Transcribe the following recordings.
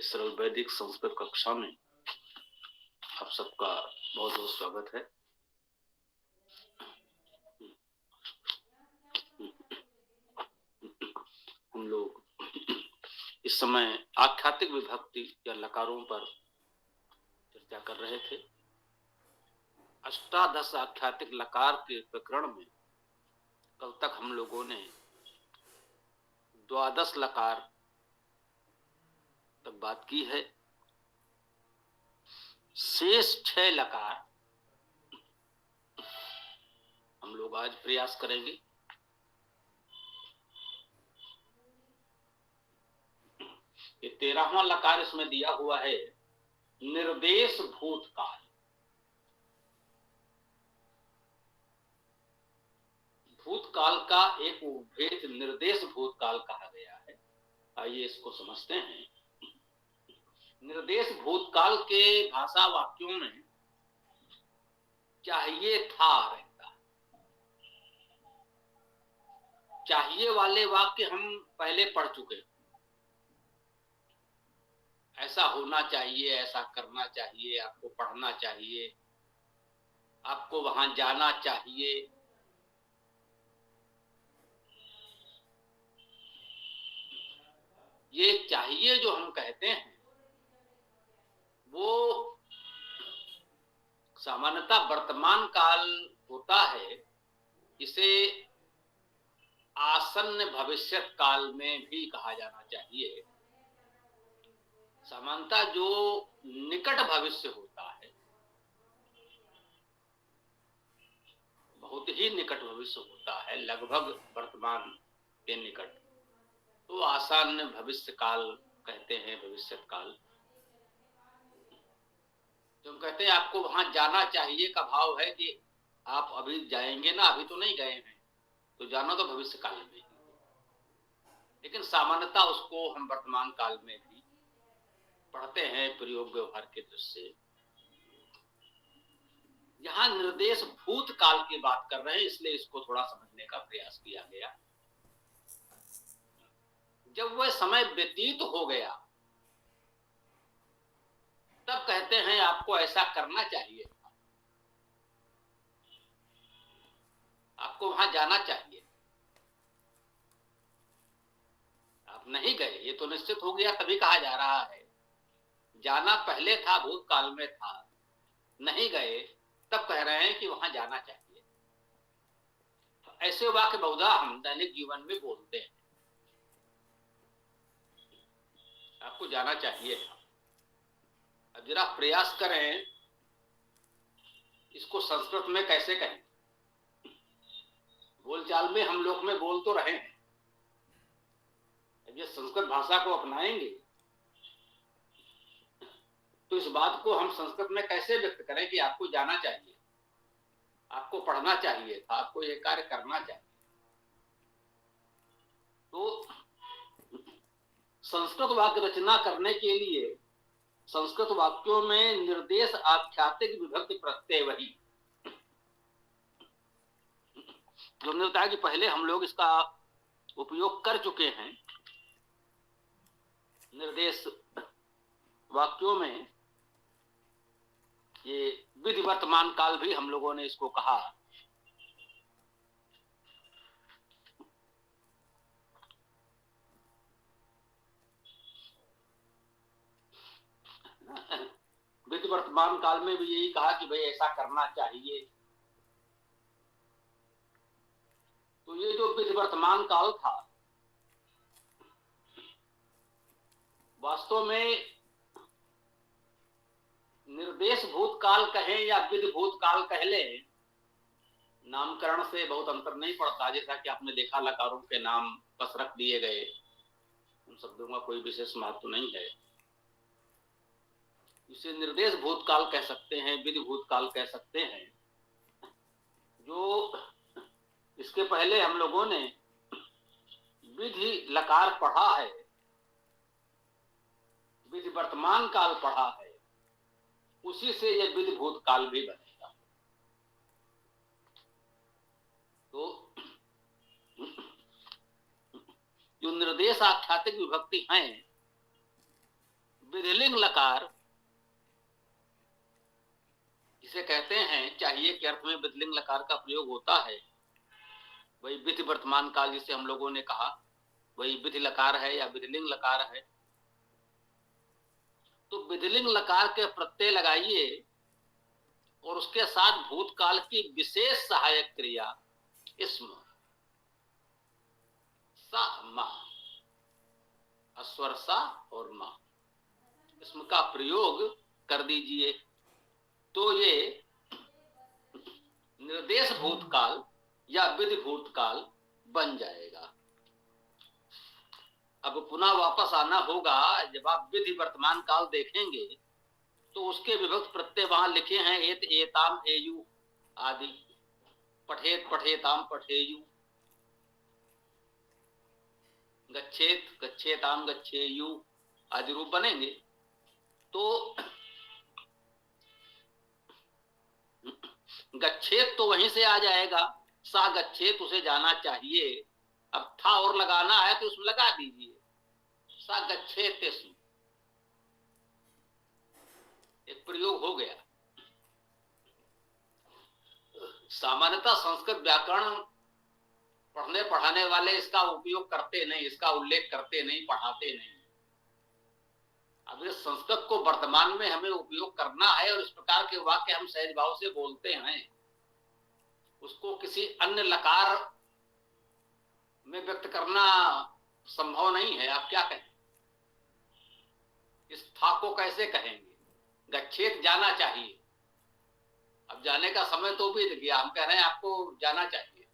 सरल वैदिक संस्कृत कक्षा में आप सबका बहुत बहुत स्वागत है। हम लोग इस समय आख्यातिक विभक्ति या लकारों पर चर्चा कर रहे थे। अष्टादश आख्यातिक लकार के प्रकरण में कल तक हम लोगों ने द्वादश लकार तक बात की है। शेष 6 लकार हम लोग आज प्रयास करेंगे। ये 13वां लकार इसमें दिया हुआ है निर्देश भूतकाल। भूतकाल का एक भेद निर्देश भूतकाल कहा गया है। आइए इसको समझते हैं। निर्देश भूतकाल के भाषा वाक्यों में चाहिए था रहता। चाहिए वाले वाक्य हम पहले पढ़ चुके हैं। ऐसा होना चाहिए, ऐसा करना चाहिए, आपको पढ़ना चाहिए, आपको वहां जाना चाहिए। ये चाहिए जो हम कहते हैं वो सामान्यतः वर्तमान काल होता है। इसे आसन्न भविष्य काल में भी कहा जाना चाहिए। सामान्यतः जो निकट भविष्य होता है, बहुत ही निकट भविष्य होता है, लगभग वर्तमान के निकट, तो आसन्न भविष्य काल कहते हैं। भविष्य काल जो हम कहते हैं आपको वहां जाना चाहिए का भाव है कि आप अभी जाएंगे ना, अभी तो नहीं गए हैं, तो जाना तो भविष्य काल में ही। लेकिन सामान्यतः उसको हम वर्तमान काल में भी पढ़ते हैं प्रयोग व्यवहार के दृष्टि से। यहां निर्देश भूतकाल की बात कर रहे हैं, इसलिए इसको थोड़ा समझने का प्रयास किया गया। जब वह समय व्यतीत हो गया तब कहते हैं आपको ऐसा करना चाहिए, आपको वहां जाना चाहिए, आप नहीं गए, ये तो निश्चित हो गया, तभी कहा जा रहा है। जाना पहले था, भूतकाल में था, नहीं गए, तब कह रहे हैं कि वहां जाना चाहिए। तो ऐसे वाक्य बहुधा हम दैनिक जीवन में बोलते हैं, आपको जाना चाहिए। अब जरा प्रयास करें इसको संस्कृत में कैसे कहें। बोलचाल में हम लोग में बोल तो रहे हैं, ये संस्कृत भाषा को अपनाएंगे तो इस बात को हम संस्कृत में कैसे व्यक्त करें कि आपको जाना चाहिए, आपको पढ़ना चाहिए था, आपको ये कार्य करना चाहिए। तो संस्कृत वाक्य रचना करने के लिए संस्कृत वाक्यों में निर्देश आख्यातिक विभक्ति प्रत्यय वही जो हमने बताया कि पहले हम लोग इसका उपयोग कर चुके हैं। निर्देश वाक्यों में ये विधि वर्तमान काल भी हम लोगों ने इसको कहा। विधि वर्तमान काल में भी यही कहा कि भाई ऐसा करना चाहिए। तो ये जो विधि वर्तमान काल था, वास्तव में निर्देश भूतकाल कहें या विधि भूतकाल कह ले, नामकरण से बहुत अंतर नहीं पड़ता। जैसा कि आपने देखा लकारों के नाम बस रख दिए गए, उन शब्दों का कोई विशेष महत्व नहीं है। इसे निर्देश भूतकाल कह सकते हैं, विधि भूतकाल कह सकते हैं। जो इसके पहले हम लोगों ने विधि लकार पढ़ा है, विधि वर्तमान काल पढ़ा है, उसी से यह विधि भूतकाल भी बनेगा। तो जो निर्देश आख्यातिक विभक्ति हैं विधिलिंग लकार जिसे कहते हैं, चाहिए के अर्थ में विधिलिंग लकार का प्रयोग होता है। वही विधि वर्तमान काल जिसे हम लोगों ने कहा, वही विधि लकार है या विधिलिंग लकार है। तो विधिलिंग लकार के प्रत्यय लगाइए और उसके साथ भूतकाल की विशेष सहायक क्रिया इसम, सा मा, अस्वर सा और मा, इसम का प्रयोग कर दीजिए तो ये निर्देश भूतकाल या विधि भूतकाल बन जाएगा। अब पुनः वापस आना होगा, जब आप विधि वर्तमान काल देखेंगे तो उसके विभक्त प्रत्यय वहां लिखे हैं, एत एताम एयु आदि, पठेत पठेताम पठेयु, गच्छेत गच्छेताम गच्छेयु आदि रूप बनेंगे। तो गच्छेत तो वहीं से आ जाएगा, सा गच्छेत उसे जाना चाहिए। अब था और लगाना है तो उसमें लगा दीजिए, सा गच्छेत, एक प्रयोग हो गया। सामान्यतः संस्कृत व्याकरण पढ़ने पढ़ाने वाले इसका उपयोग करते नहीं, इसका उल्लेख करते नहीं, पढ़ाते नहीं। अब इस संस्कृत को वर्तमान में हमें उपयोग करना है और इस प्रकार के वाक्य हम सहज भाव से बोलते हैं, उसको किसी अन्य लकार में व्यक्त करना संभव नहीं है। आप क्या कहें, इस था को कैसे कहेंगे? गच्छेत जाना चाहिए, अब जाने का समय तो बीत गया, हम कह रहे हैं आपको जाना चाहिए।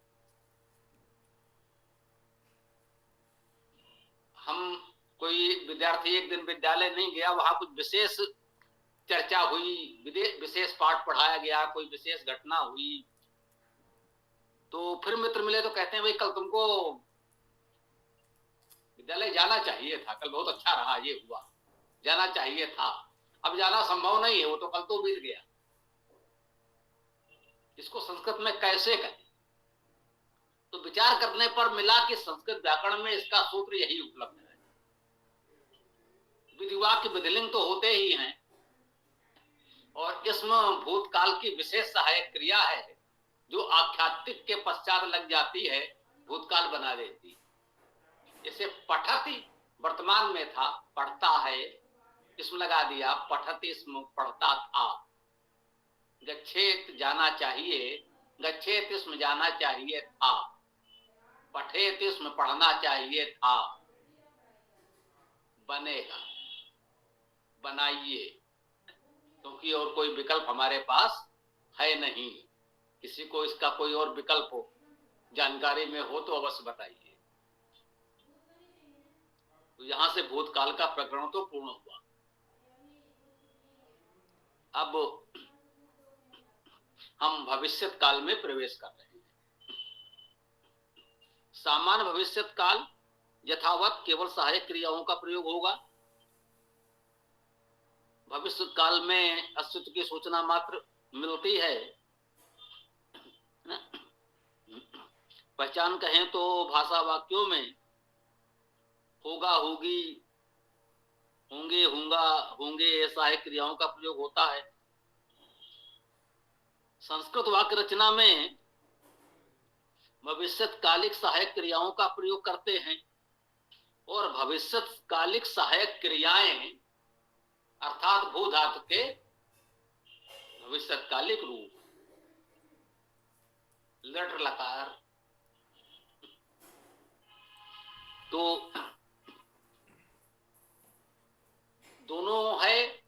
हम कोई विद्यार्थी एक दिन विद्यालय नहीं गया, वहां कुछ विशेष चर्चा हुई, विशेष पाठ पढ़ाया गया, कोई विशेष घटना हुई, तो फिर मित्र मिले तो कहते हैं भाई कल तुमको विद्यालय जाना चाहिए था, कल बहुत अच्छा रहा, ये हुआ, जाना चाहिए था। अब जाना संभव नहीं है, वो तो कल तो बीत गया। इसको संस्कृत में कैसे कहें? तो विचार करने पर मिला कि संस्कृत व्याकरण में इसका सूत्र यही उपलब्ध है। विधिवाक्य विधिलिंग तो होते ही हैं और इसमें भूतकाल की विशेष सहायक क्रिया है जो आख्यातिक के पश्चात लग जाती है, भूतकाल बना देती। जैसे पठति वर्तमान में था, पढ़ता है, इसमें लगा दिया, पठति इसमें पढ़ता था। गच्छेत जाना चाहिए, गच्छेत इसमें जाना चाहिए था। पठेत इसमें पढ़ना चाहिए था। बनेगा, बनाइए, क्योंकि और कोई विकल्प हमारे पास है नहीं। किसी को इसका कोई और विकल्प हो, जानकारी में हो तो अवश्य बताइए। तो यहां से भूतकाल का प्रकरण तो पूर्ण हुआ। अब हम भविष्यत काल में प्रवेश कर रहे हैं। सामान्य भविष्यत काल यथावत केवल सहायक क्रियाओं का प्रयोग होगा। भविष्य काल में अस्तित्व की सूचना मात्र मिलती है। पहचान कहें तो भाषा वाक्यों में होगा, होगी, होंगे, होंगा, होंगे, सहायक क्रियाओं का प्रयोग होता है। संस्कृत वाक्य रचना में भविष्यकालिक सहायक क्रियाओं का प्रयोग करते हैं और भविष्यकालिक सहायक क्रियाएं अर्थात भू धातु के भविष्यकालिक रूप, लट लकार, तो दोनों है।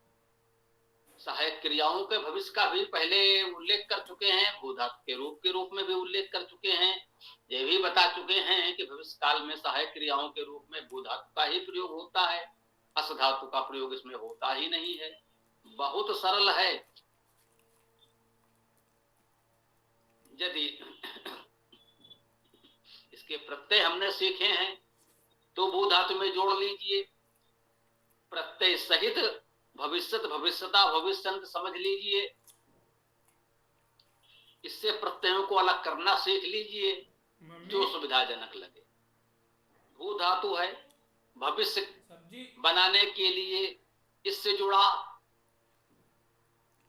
सहायक क्रियाओं के भविष्य का भी पहले उल्लेख कर चुके हैं, भू धातु के रूप में भी उल्लेख कर चुके हैं। ये भी बता चुके हैं कि भविष्य काल में सहायक क्रियाओं के रूप में भू धातु का ही प्रयोग होता है, अस धातु का प्रयोग इसमें होता ही नहीं है। बहुत सरल है। यदि इसके प्रत्यय हमने सीखे हैं तो भू धातु में जोड़ लीजिए, प्रत्यय सहित भविष्यत, भविष्यता, भविष्यंत समझ लीजिए। इससे प्रत्ययों को अलग करना सीख लीजिए जो सुविधाजनक लगे। भू धातु है, भविष्य बनाने के लिए इससे जुड़ा,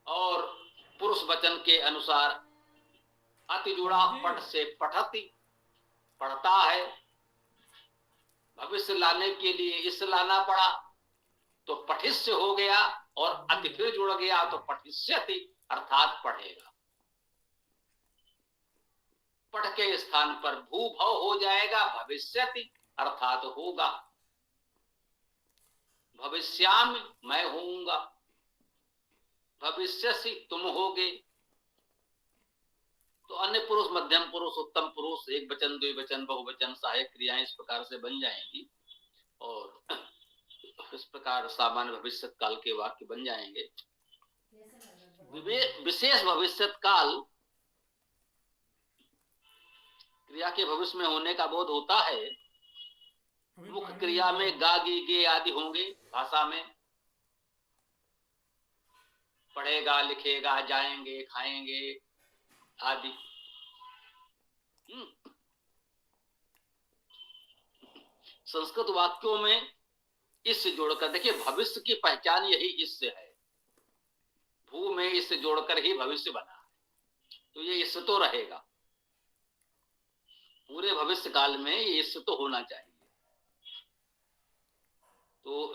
और पुरुष वचन के अनुसार अति जुड़ा, पठ से पठति, पढ़ता है। भविष्य लाने के लिए इस लाना पड़ा तो पठिष्य हो गया, और अति फिर जुड़ गया तो पठिष्यति अर्थात पढ़ेगा। पठ के स्थान पर भू भव हो जाएगा, भविष्यति अर्थात होगा। भविष्यामि मैं होऊंगा, भविष्यसि तुम होगे। तो अन्य पुरुष, मध्यम पुरुष, उत्तम पुरुष, एक वचन, द्विवचन, बहुवचन, सहायक क्रियाएं इस प्रकार से बन जाएंगी, और इस प्रकार सामान्य भविष्य काल के वाक्य बन जाएंगे। विशेष भविष्य काल क्रिया के भविष्य में होने का बोध होता है। मुख्य क्रिया में गा, गी, गे आदि होंगे। भाषा में पढ़ेगा, लिखेगा, जाएंगे, खाएंगे आदि। संस्कृत वाक्यों में इससे जोड़कर देखिए, भविष्य की पहचान यही इससे है। भू में इससे जोड़कर ही भविष्य बना है, तो ये इससे तो रहेगा। पूरे भविष्य काल में ये इससे तो होना चाहिए। तो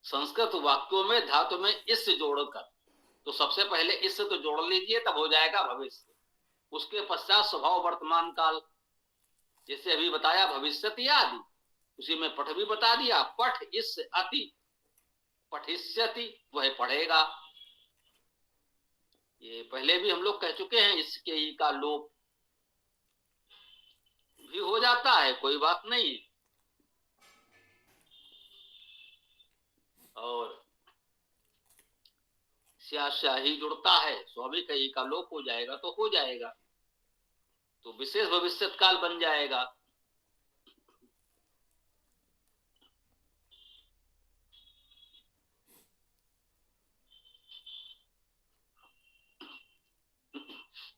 संस्कृत वाक्यों में धातु में इससे जोड़कर, तो सबसे पहले इससे तो जोड़ लीजिए, तब हो जाएगा भविष्य। उसके पश्चात स्वभाव वर्तमान काल, जैसे अभी बताया भविष्यति आदि, उसी में पठ भी बता दिया। पठ इस अति, पठिष्यति वह पढ़ेगा। ये पहले भी हम लोग कह चुके हैं, इसके ई का लोप भी हो जाता है, कोई बात नहीं। और स्याही जुड़ता है, स्वाभाविक ई का लोप हो जाएगा तो हो जाएगा, तो विशेष भविष्य काल बन जाएगा।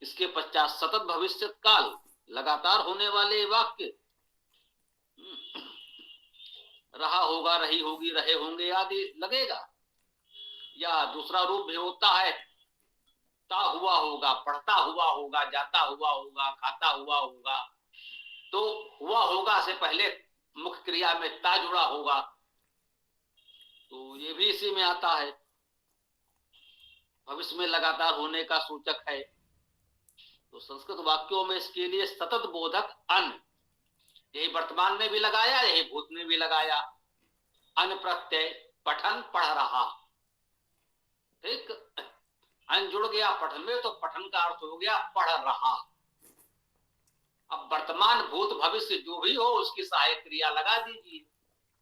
इसके पश्चात सतत भविष्य काल, लगातार होने वाले वाक्य, रहा होगा, रही होगी, रहे होंगे आदि लगेगा। या दूसरा रूप भी होता है, ता हुआ होगा, पढ़ता हुआ होगा, जाता हुआ होगा, खाता हुआ होगा। तो हुआ होगा से पहले मुख्य क्रिया में ता जुड़ा होगा, तो ये भी इसी में आता है। भविष्य में लगातार होने का सूचक है। तो संस्कृत वाक्यों में इसके लिए सतत बोधक अन, यही वर्तमान में भी लगाया, यही भूत में भी लगाया। अन प्रत्यय, पठन, पढ़ रहा। ठीक, अन जुड़ गया पठन में, तो पठन का अर्थ हो गया पढ़ रहा। अब वर्तमान, भूत, भविष्य जो भी हो उसकी सहायक क्रिया लगा दीजिए।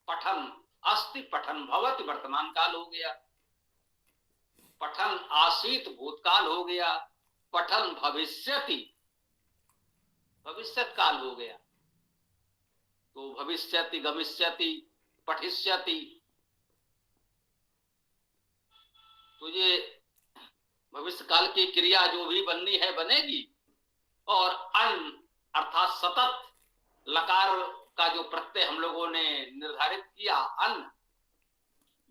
पठन अस्ति, पठन भवति वर्तमान काल हो गया। पठन आसीत भूतकाल हो गया। पठन भविष्यति भविष्यत काल हो गया। तो भविष्यति, गमिष्यति, पठिष्यति, तो ये भविष्य काल की क्रिया जो भी बननी है बनेगी। और अन अर्थात सतत लकार का जो प्रत्यय हम लोगों ने निर्धारित किया, अन,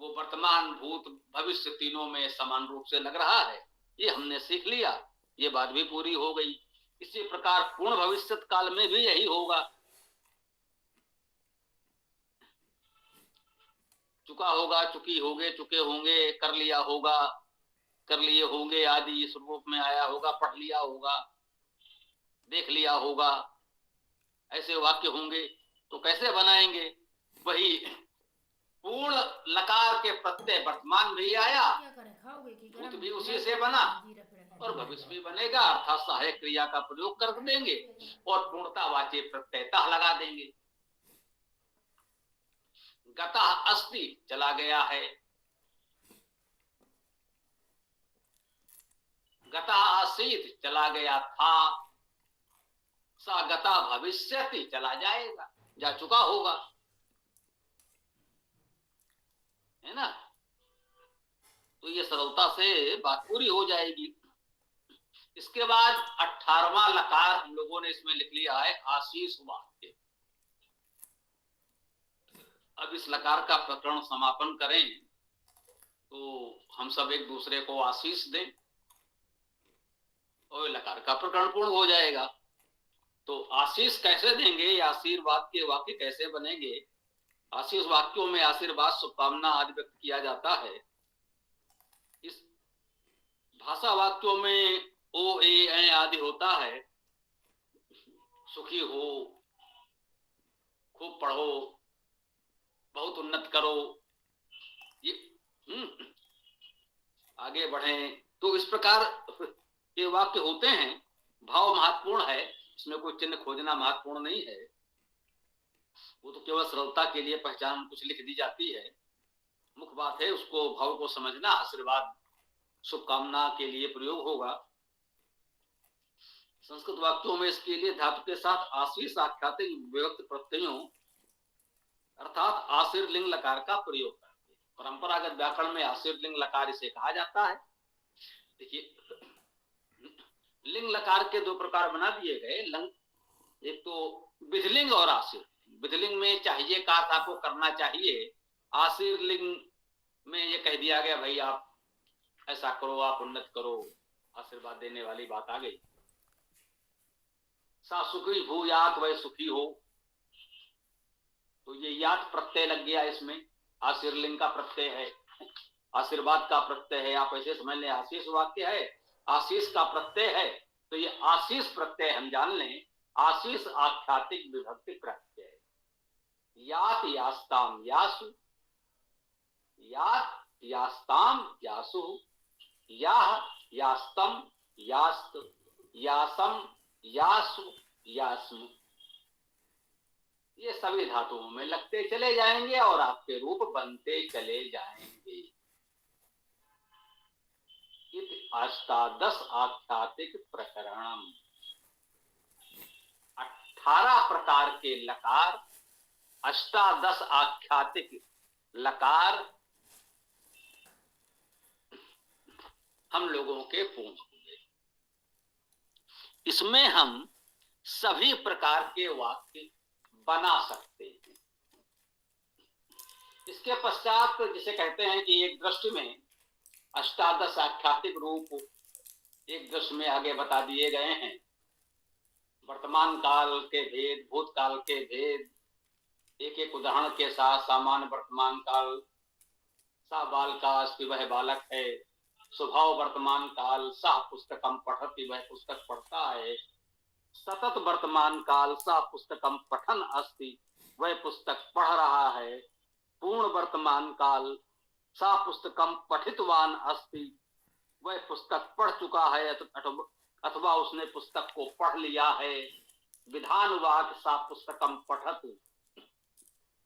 वो वर्तमान, भूत, भविष्य तीनों में समान रूप से लग रहा है। ये हमने सीख लिया, ये बात भी पूरी हो गई। इसी प्रकार पूर्ण भविष्य काल में भी यही होगा। चुका होगा, चुकी होगे, चुके होंगे, कर लिया होगा, कर लिए होंगे आदि इस रूप में आया होगा। पढ़ लिया होगा, देख लिया होगा, ऐसे वाक्य होंगे। तो कैसे बनाएंगे? वही पूर्ण लकार के प्रत्यय वर्तमान भी आया, भूत भी उसी से बना, और भविष्य भी बनेगा, अर्थात सहायक क्रिया का प्रयोग कर देंगे और पूर्णता वाच्य प्रत्यय ता लगा देंगे। गतः अस्ति, चला गया है। गतः आसीत, चला गया था। सा गता भविष्यति, चला जाएगा, जा चुका होगा, है ना। तो ये सरलता से बात पूरी हो जाएगी। इसके बाद 18वां लकार हम लोगों ने इसमें लिख लिया है, आशीष वाक्य। अब इस लकार का प्रकरण समापन करें तो हम सब एक दूसरे को आशीष दें और लकार का प्रकरण पूर्ण हो जाएगा। तो आशीष कैसे देंगे, आशीर्वाद के वाक्य कैसे बनेंगे? आशीष वाक्यों में आशीर्वाद, शुभकामना आदि व्यक्त किया जाता है। इस भाषा वाक्यों में ओ ए आदि होता है। सुखी हो, खूब पढ़ो, बहुत उन्नत करो, ये आगे बढ़े, तो इस प्रकार के वाक्य होते हैं। भाव महत्वपूर्ण है, इसमें कोई चिन्ह खोजना महत्वपूर्ण नहीं है, वो तो केवल सरलता के लिए पहचान कुछ लिख दी जाती है। मुख्य बात है उसको, भाव को समझना। आशीर्वाद शुभकामना के लिए प्रयोग होगा। संस्कृत वाक्यों में इसके लिए धातु के साथ आशीष आख्यातिक विभक्त प्रत्ययों अर्थात आशीर्लिंग लकार का प्रयोग करते हैं। परंपरागत व्याकरण में आशीर्लिंग लकार इसे कहा जाता है। देखिए, लिंग लकार के दो प्रकार बना दिए गए। एक तो विधिलिंग और आशीर्लिंग। विधिलिंग में चाहिए का अर्थ आपको करना चाहिए। आशीर्लिंग में ये कह दिया गया भाई आप ऐसा करो, आप उन्नत करो, आशीर्वाद देने वाली बात आ गई। सा सुखी भूयात, वह सुखी हो, तो ये यात प्रत्यय लग गया इसमें। आशीर्लिंग का प्रत्यय है, आशीर्वाद का प्रत्यय है। आप ऐसे समझ लें आशीष वाक्य है, आशीष का प्रत्यय है, तो ये आशीष प्रत्यय हम जान लें। आशीष आख्यातिक विभक्ति प्रत्यय। यात यास्ताम यासु, यात यास्ताम यासु, याह यास्तम यास्त, यासम यासु यास्मु, ये सभी धातुओं में लगते चले जाएंगे और आपके रूप बनते चले जाएंगे। अष्टादश आख्यातिक प्रकरणम, 18 प्रकार के लकार, अष्टादश आख्यातिक लकार हम लोगों के पूर्ण होंगे। इसमें हम सभी प्रकार के वाक्य बना सकते हैं। इसके पश्चात जिसे कहते हैं कि एक दृष्टि में अष्टादश आख्यातिक रूप एक दृष्टि में आगे बता दिए गए हैं। वर्तमान काल के भेद, भूतकाल के भेद, एक एक उदाहरण के साथ। सामान्य वर्तमान काल, सा बालका अस्ति, वह बालक है। स्वभाव वर्तमान काल, सा पुस्तकम पठति, वह पुस्तक पढ़ता है। सतत वर्तमान काल, सा पुस्तकम पठन अस्ति, वह पुस्तक पढ़ रहा है। पूर्ण वर्तमान काल, सा पुस्तकम पठितवान अस्ति, वह पुस्तक पढ़ चुका है अथवा उसने पुस्तक को पढ़ लिया है। विधान वाक्य, सा पुस्तकम पठतु,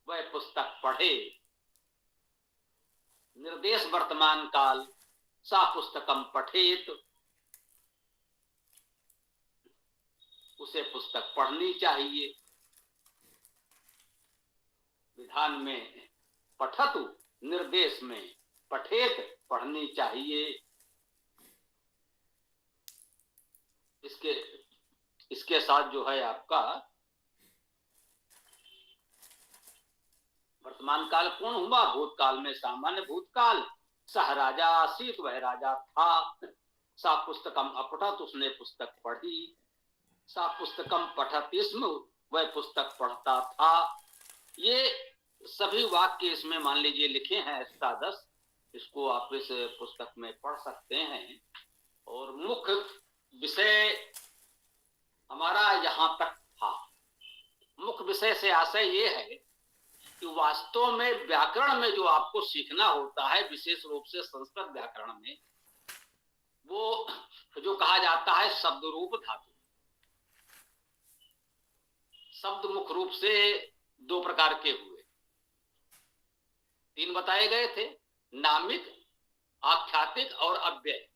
वह पुस्तक पढ़े। निर्देश वर्तमान काल, सा पुस्तकम पठेत, उसे पुस्तक पढ़नी चाहिए। विधान में पठतु, निर्देश में पठेत, पढ़नी चाहिए। इसके साथ जो है आपका वर्तमान काल पूर्ण हुआ। भूतकाल में सामान्य भूतकाल, सह राजा आसीत, वह राजा था। सा पुस्तकम अपठत, उसने पुस्तक पढ़ी। सा पुस्तकम पठत स्म, वह पुस्तक पढ़ता था। ये सभी वाक्य इसमें मान लीजिए लिखे हैं अष्टादश। इसको आप इस पुस्तक में पढ़ सकते हैं। और मुख्य विषय हमारा यहाँ तक था। मुख्य विषय से आशय ये है कि वास्तव में व्याकरण में जो आपको सीखना होता है, विशेष रूप से संस्कृत व्याकरण में, वो जो कहा जाता है शब्द रूप धातु। शब्द मुख्य रूप से दो प्रकार के हुए, तीन बताए गए थे, नामिक, आख्यातिक और अव्यय।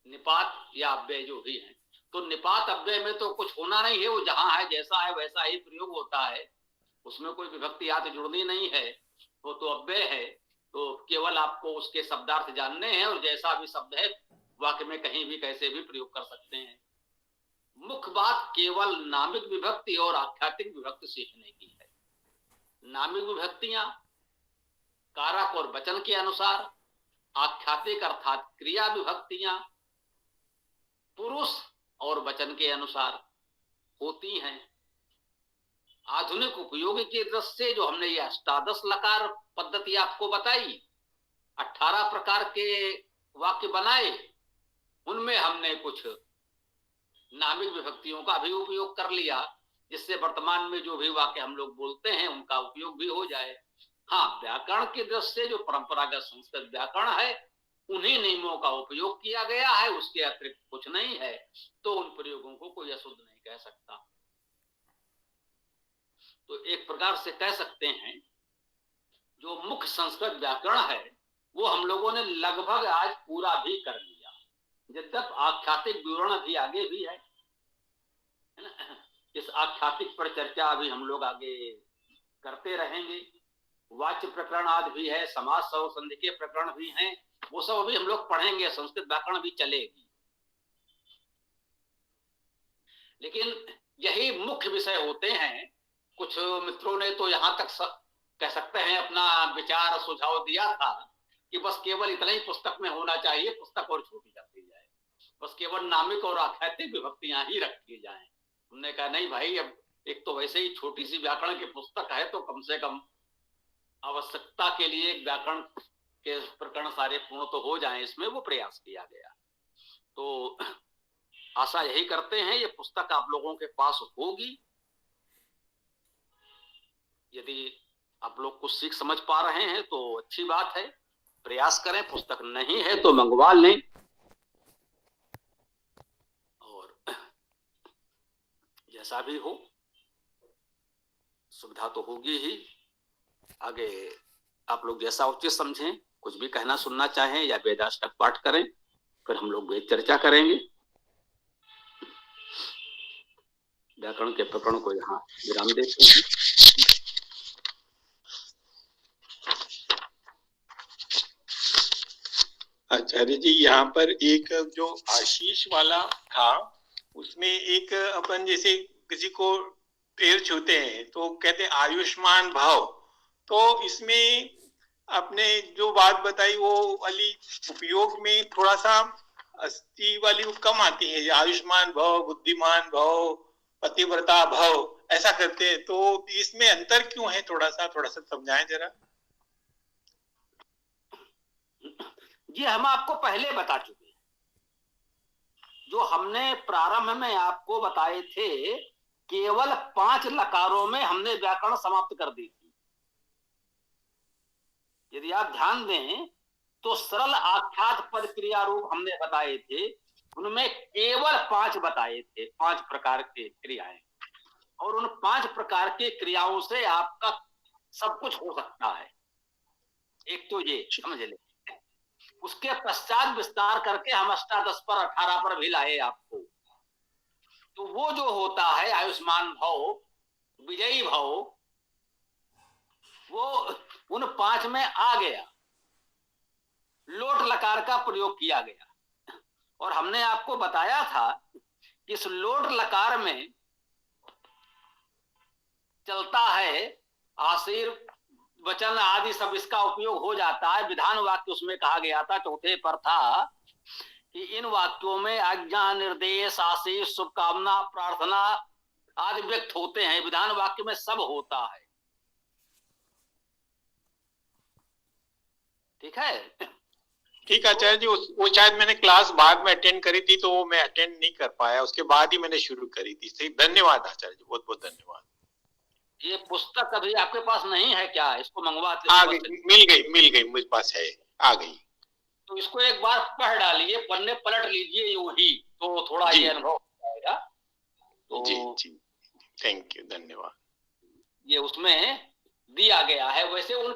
निपात या अव्यय जो भी है, तो निपात अव्यय में तो कुछ होना नहीं है, वो जहां है जैसा है वैसा ही प्रयोग होता है, उसमें कोई विभक्ति आदि जुड़नी नहीं है, वो तो अव्यय है। तो केवल आपको उसके शब्दार्थ जानने हैं और जैसा भी शब्द है वाक्य में कहीं भी कैसे भी प्रयोग कर सकते हैं। मुख्य बात केवल नामिक विभक्ति और आख्यातिक विभक्ति सीखने की है। नामिक विभक्तियां कारक और वचन के अनुसार, आख्यातिक अर्थात क्रिया विभक्तियां पुरुष और वचन के अनुसार होती हैं। आधुनिक उपयोग की दृष्टि से जो हमने ये अष्टादश लकार पद्धति आपको बताई, 18 प्रकार के वाक्य बनाए, उनमें हमने कुछ नामिक विभक्तियों का भी उपयोग कर लिया, जिससे वर्तमान में जो भी वाक्य हम लोग बोलते हैं उनका उपयोग भी हो जाए। हाँ, व्याकरण की दृष्टि से जो परंपरागत संस्कृत व्याकरण है उन्हीं नियमों का उपयोग किया गया है, उसके अतिरिक्त कुछ नहीं है, तो उन प्रयोगों को कोई अशुद्ध नहीं कह सकता। तो एक प्रकार से कह सकते हैं जो मुख्य संस्कृत व्याकरण है वो हम लोगों ने लगभग आज पूरा भी कर लिया, यद्यप आख्यातिक विवरण भी आगे भी है ना। इस आख्यातिक पर चर्चा अभी हम लोग आगे करते रहेंगे। वाच्य प्रकरण आदि भी है, समास सर्व संधि के प्रकरण भी हैं, वो सब अभी हम लोग पढ़ेंगे, संस्कृत व्याकरण भी चलेगी। लेकिन यही मुख्य विषय होते हैं। कुछ मित्रों ने तो यहां तक कह सकते हैं अपना विचार सुझाव दिया था कि बस केवल इतना ही पुस्तक में होना चाहिए, पुस्तक और छोटी जाती जाए, बस केवल नामिक और आख्यातिक विभक्तियां ही रखी जाएं। हमने कहा नहीं भाई, अब एक तो वैसे ही छोटी सी व्याकरण की पुस्तक है, तो कम से कम आवश्यकता के लिए व्याकरण के प्रकरण सारे पूर्ण तो हो जाएं, इसमें वो प्रयास किया गया। तो आशा यही करते हैं ये पुस्तक आप लोगों के पास होगी। यदि आप लोग कुछ सीख समझ पा रहे हैं तो अच्छी बात है, प्रयास करें। पुस्तक नहीं है तो मंगवा लें, और जैसा भी हो सुविधा तो होगी ही। आगे आप लोग जैसा उचित समझें, कुछ भी कहना सुनना चाहें या वेदाष्टक पाठ करें, फिर हम लोग वेद चर्चा करेंगे। व्याकरण के प्रकरण को यहाँ विराम देते हैं। आचार्य जी, यहाँ पर एक जो आशीष वाला था उसमें एक अपन जैसे किसी को पैर छूते हैं तो कहते हैं आयुष्मान भव, तो इसमें आपने जो बात बताई वो वाली उपयोग में थोड़ा सा अस्थि वाली वो कम आती है, आयुष्मान भव, बुद्धिमान भव, पतिव्रता भव, ऐसा करते हैं, तो इसमें अंतर क्यों है? थोड़ा सा समझाएं जरा। ये हम आपको पहले बता चुके हैं, जो हमने प्रारंभ में आपको बताए थे, केवल 5 लकारों में हमने व्याकरण समाप्त कर दी थी। यदि आप ध्यान दें तो सरल आख्यात पद क्रिया रूप हमने बताए थे, उनमें केवल 5 बताए थे, 5 प्रकार के क्रियाएं, और उन 5 प्रकार के क्रियाओं से आपका सब कुछ हो सकता है। एक तो ये समझ ले। उसके पश्चात विस्तार करके हम अष्टादश पर 18 पर भी लाए आपको। तो वो जो होता है आयुष्मान भव, विजयी भव, वो उन 5 में आ गया, लोट लकार का प्रयोग किया गया। और हमने आपको बताया था कि इस लोट लकार में चलता है आशीर वचन आदि सब, इसका उपयोग हो जाता है। विधान वाक्य उसमें कहा गया था, चौथे पर था कि इन वाक्यों में आज्ञा, निर्देश, आशीष, शुभकामना, प्रार्थना आदि व्यक्त होते हैं। विधान वाक्य में सब होता है, ठीक है। ठीक आचार्य जी, वो शायद मैंने क्लास बाद में अटेंड करी थी तो वो मैं अटेंड नहीं कर पाया, उसके बाद ही मैंने शुरू करी थी। सही, धन्यवाद आचार्य जी, बहुत बहुत धन्यवाद। ये पुस्तक अभी आपके पास नहीं है क्या? इसको मंगवा आ गई, मिल गई मुझे पास है, आ गई। तो इसको एक बार पढ़ डालिए, पन्ने पलट लीजिए यूं ही, तो थोड़ा ये अनुभव हो जाएगा। तो जी, थैंक यू, धन्यवाद। ये उसमें दिया गया है। वैसे उन,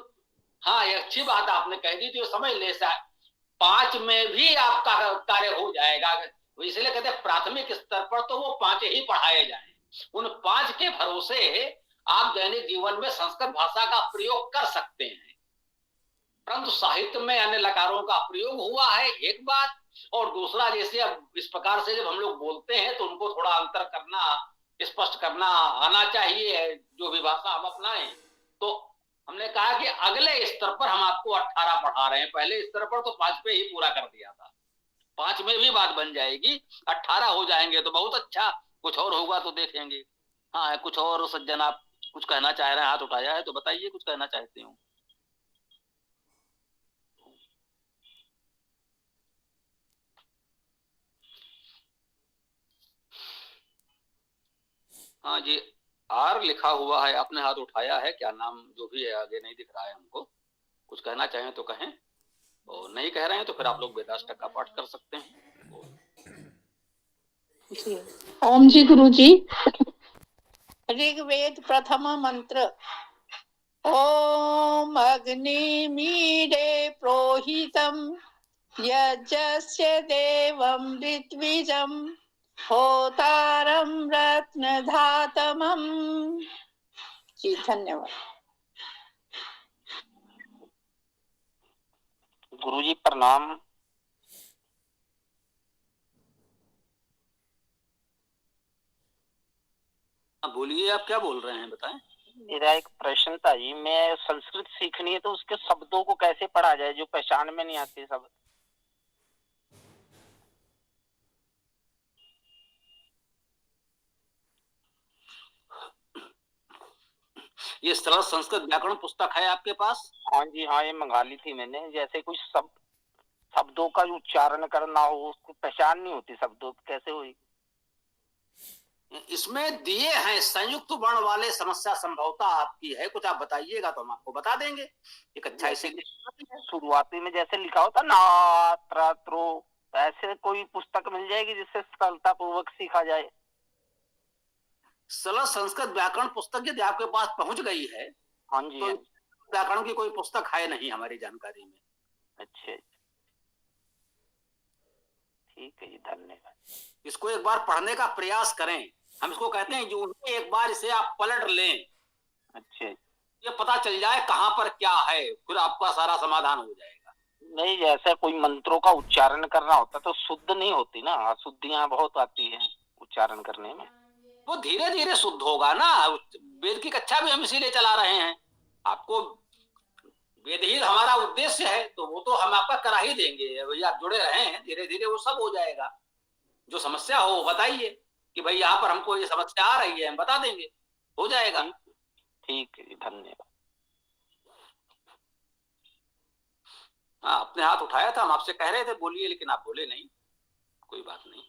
हाँ, ये अच्छी बात आपने कह दी थी, समझ ले 5 में भी आपका कार्य हो जाएगा। इसलिए कहते हैं प्राथमिक स्तर पर तो वो 5 ही पढ़ाए जाएं। उन 5 के भरोसे आप दैनिक जीवन में संस्कृत भाषा का प्रयोग कर सकते हैं, परंतु साहित्य में अन्य लकारों का प्रयोग हुआ है, एक बात। और दूसरा, जैसे अब इस प्रकार से जब हम लोग बोलते हैं तो उनको थोड़ा अंतर करना, स्पष्ट करना आना चाहिए, जो भी भाषा हम अपनाएं। तो हमने कहा कि अगले स्तर पर हम आपको 18 पढ़ा रहे हैं, पहले स्तर पर तो 5 पे ही पूरा कर दिया था, 5 में भी बात बन जाएगी, 18 हो जाएंगे तो बहुत अच्छा, कुछ और होगा तो देखेंगे। हाँ, कुछ और सज्जन आप कुछ कहना चाह रहे हैं, हाथ उठाया है तो बताइए, कुछ कहना चाहते हो। हाँ जी, आर लिखा हुआ है, आपने हाथ उठाया है, क्या नाम जो भी है आगे नहीं दिख रहा है हमको, कुछ कहना चाहें तो कहें, और नहीं कह रहे हैं तो फिर आप लोग वेदास का पाठ कर सकते हैं। ओम जी गुरु जी। ऋग्वेद प्रथम मंत्र। ओम अग्निमीडे प्रोहितम यज्ञस्य देवं ऋत्विजं होतारं रत्नधातमम्। जी धन्यवाद। गुरु जी प्रणाम। बोलिए, आप क्या बोल रहे हैं बताएं। मेरा एक प्रश्न था जी, मैं संस्कृत सीखनी है तो उसके शब्दों को कैसे पढ़ा जाए जो पहचान में नहीं आते शब्द। ये सरल संस्कृत व्याकरण पुस्तक है आपके पास? हाँ जी हाँ, ये मंगा ली थी मैंने। जैसे कुछ शब्दों का उच्चारण करना हो, उसको पहचान नहीं होती, शब्दों कैसे हुई। इसमें दिए हैं संयुक्त वर्ण वाले समस्या संभवता आपकी है, कुछ आप बताइएगा तो हम आपको बता देंगे। एक अच्छा इसे शुरुआती में जैसे लिखा होता ना त्रात्रो, ऐसे कोई पुस्तक मिल जाएगी जिससे सरलता पूर्वक सीखा जाए। सरल संस्कृत व्याकरण पुस्तक यदि आपके पास पहुंच गई है, हाँ जी, तो व्याकरण की कोई पुस्तक है नहीं हमारी जानकारी में। अच्छा, ठीक है जी, धन्यवाद। इसको एक बार पढ़ने का प्रयास करें, हम इसको कहते हैं जो एक बार इसे आप पलट लें, अच्छा, ये पता चल जाए कहां पर क्या है, फिर आपका सारा समाधान हो जाएगा। नहीं, जैसे कोई मंत्रों का उच्चारण करना होता तो शुद्ध नहीं होती ना, अशुद्धियां बहुत आती हैं उच्चारण करने में। वो धीरे धीरे शुद्ध होगा ना, वेद की कक्षा भी हम इसीलिए चला रहे हैं, आपको वेद ही हमारा उद्देश्य है, तो वो तो हम आपका करा ही देंगे भैया, आप जुड़े रहे हैं, धीरे धीरे वो सब हो जाएगा। जो समस्या हो वो बताइए कि भाई यहाँ पर हमको ये समस्या आ रही है, हम बता देंगे, हो जाएगा। ठीक है, धन्यवाद। हाँ, आपने हाथ उठाया था, हम आपसे कह रहे थे बोलिए, लेकिन आप बोले नहीं, कोई बात नहीं।